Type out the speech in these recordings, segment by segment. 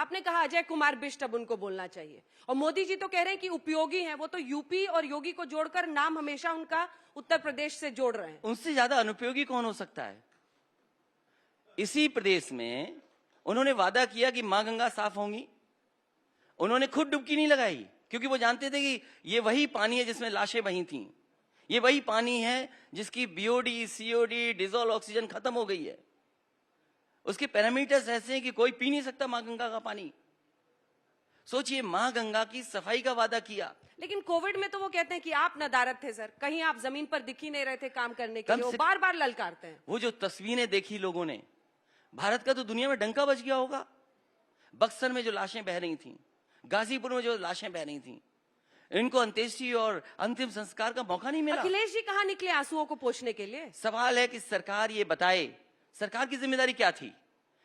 आपने कहा अजय कुमार बिष्ट अब उनको बोलना चाहिए, और मोदी जी तो कह रहे हैं कि उपयोगी हैं, वो तो यूपी और योगी को जोड़कर नाम हमेशा उनका उत्तर प्रदेश से जोड़ रहे हैं। उनसे ज्यादा अनुपयोगी कौन हो सकता है? इसी प्रदेश में उन्होंने वादा किया कि मां गंगा साफ होंगी, उन्होंने खुद डुबकी नहीं लगाई, क्योंकि वो जानते थे कि ये वही पानी है जिसमें लाशें बही थीं, ये वही पानी है जिसकी बीओडी, सीओडी, डिजोल्व ऑक्सीजन खत्म हो गई है। उसके पैरामीटर्स ऐसे हैं कि कोई पी नहीं सकता मां गंगा का पानी। सोचिए, मां गंगा की सफाई का वादा किया, लेकिन कोविड में तो वो कहते हैं कि आप नदारद थे सर, कहीं आप जमीन पर दिख ही नहीं रहे थे काम करने के लिए, वो बार बार ललकारते हैं। वो जो तस्वीरें देखी लोगों ने, भारत का तो दुनिया में डंका बज गया होगा। बक्सर में जो लाशें बह रही थीं, गाजीपुर में जो लाशें बह रही थीं, इनको अंत्येष्टि और अंतिम संस्कार का मौका नहीं मिला। अखिलेश जी कहाँ निकले आंसुओं को पोंछने के लिए? सवाल है कि सरकार ये बताए, सरकार की जिम्मेदारी क्या थी?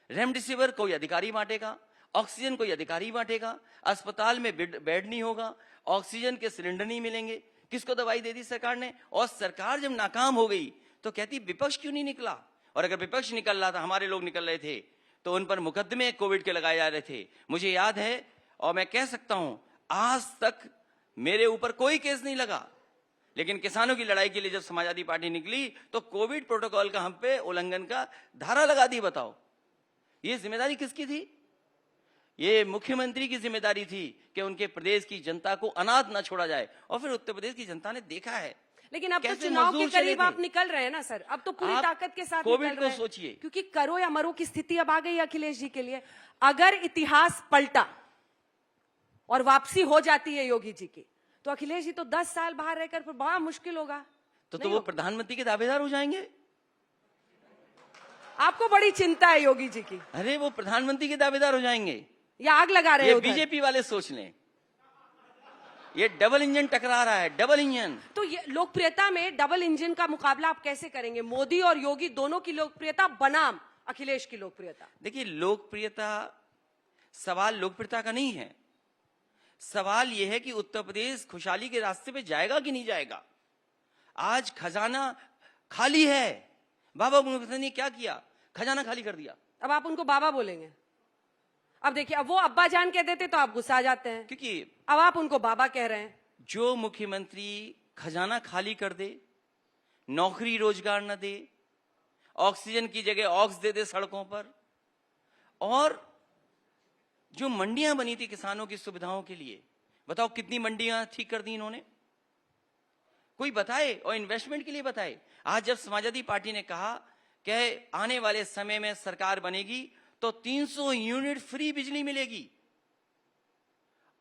रेमडेसिविर कोई अधिकारी बांटेगा, ऑक्सीजन कोई अधिकारी बांटेगा, अस्पताल में बेड नहीं होगा, ऑक्सीजन के सिलेंडर नहीं मिलेंगे, किसको दवाई दे दी सरकार ने? और सरकार जब नाकाम हो गई तो कहती विपक्ष क्यों नहीं निकला? और अगर विपक्ष निकल रहा था, हमारे लोग निकल रहे थे, तो उन पर मुकदमे कोविड के लगाए जा रहे थे। मुझे याद है, और मैं कह सकता हूं, आज तक मेरे ऊपर कोई केस नहीं लगा, लेकिन किसानों की लड़ाई के लिए जब समाजवादी पार्टी निकली तो कोविड प्रोटोकॉल का हम पे उल्लंघन का धारा लगा दी। बताओ, ये जिम्मेदारी किसकी थी? ये मुख्यमंत्री की जिम्मेदारी थी कि उनके प्रदेश की जनता को अनाथ न छोड़ा जाए, और फिर उत्तर प्रदेश की जनता ने देखा है। लेकिन अब तो चुनाव के करीब आप निकल रहे हैं ना सर, अब तो पूरी ताकत के साथ कोविड को सोचिए, क्योंकि करो या मरो की स्थिति अब आ गई अखिलेश जी के लिए। अगर इतिहास पलटा और वापसी हो जाती है योगी जी की, तो अखिलेश जी तो 10 साल बाहर रहकर फिर बड़ा मुश्किल होगा। तो वो प्रधानमंत्री के दावेदार हो जाएंगे। आपको बड़ी चिंता है योगी जी की? अरे वो प्रधानमंत्री के दावेदार हो जाएंगे या आग लगा रहे हैं? ये बीजेपी वाले सोच लें, ये डबल इंजन टकरा रहा है, डबल इंजन। तो ये लोकप्रियता में डबल इंजन का मुकाबला आप कैसे करेंगे? मोदी और योगी दोनों की लोकप्रियता बनाम अखिलेश की लोकप्रियता। देखिए, लोकप्रियता, सवाल लोकप्रियता का नहीं है, सवाल यह है कि उत्तर प्रदेश खुशहाली के रास्ते पे जाएगा कि नहीं जाएगा। आज खजाना खाली है, बाबा मुख्यमंत्री ने क्या किया? खजाना खाली कर दिया। अब आप उनको बाबा बोलेंगे? अब देखिए, अब वो अब्बा जान कह देते तो आप गुस्सा आ जाते हैं, क्योंकि अब आप उनको बाबा कह रहे हैं। जो मुख्यमंत्री खजाना खाली कर दे, नौकरी रोजगार न दे, ऑक्सीजन की जगह ऑक्स दे दे सड़कों पर, और जो मंडियां बनी थी किसानों की सुविधाओं के लिए, बताओ कितनी मंडियां ठीक कर दी इन्होंने? कोई बताए, और इन्वेस्टमेंट के लिए बताए। आज जब समाजवादी पार्टी ने कहा कि आने वाले समय में सरकार बनेगी तो 300 यूनिट फ्री बिजली मिलेगी,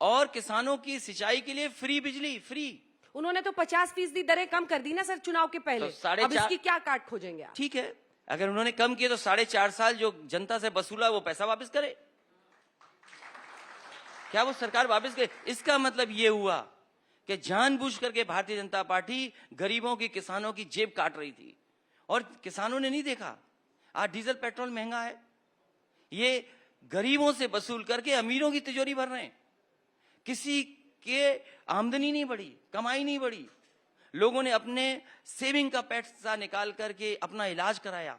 और किसानों की सिंचाई के लिए फ्री बिजली, फ्री। उन्होंने तो 50% दरें कम कर दी ना सर चुनाव के पहले, तो अब इसकी क्या काट खोजेंगे आप? ठीक है, अगर उन्होंने कम किया तो 4.5 साल जो जनता से वसूला वो पैसा वापस करे। क्या वो सरकार वापस करे? इसका मतलब ये हुआ कि जानबूझ करके भारतीय जनता पार्टी गरीबों की, किसानों की जेब काट रही थी, और किसानों ने नहीं देखा। आज डीजल पेट्रोल महंगा है, ये गरीबों से वसूल करके अमीरों की तिजोरी भर रहे हैं। किसी के आमदनी नहीं बढ़ी, कमाई नहीं बढ़ी, लोगों ने अपने सेविंग का पैसा निकाल करके अपना इलाज कराया,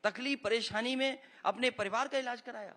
तकलीफ परेशानी में अपने परिवार का इलाज कराया।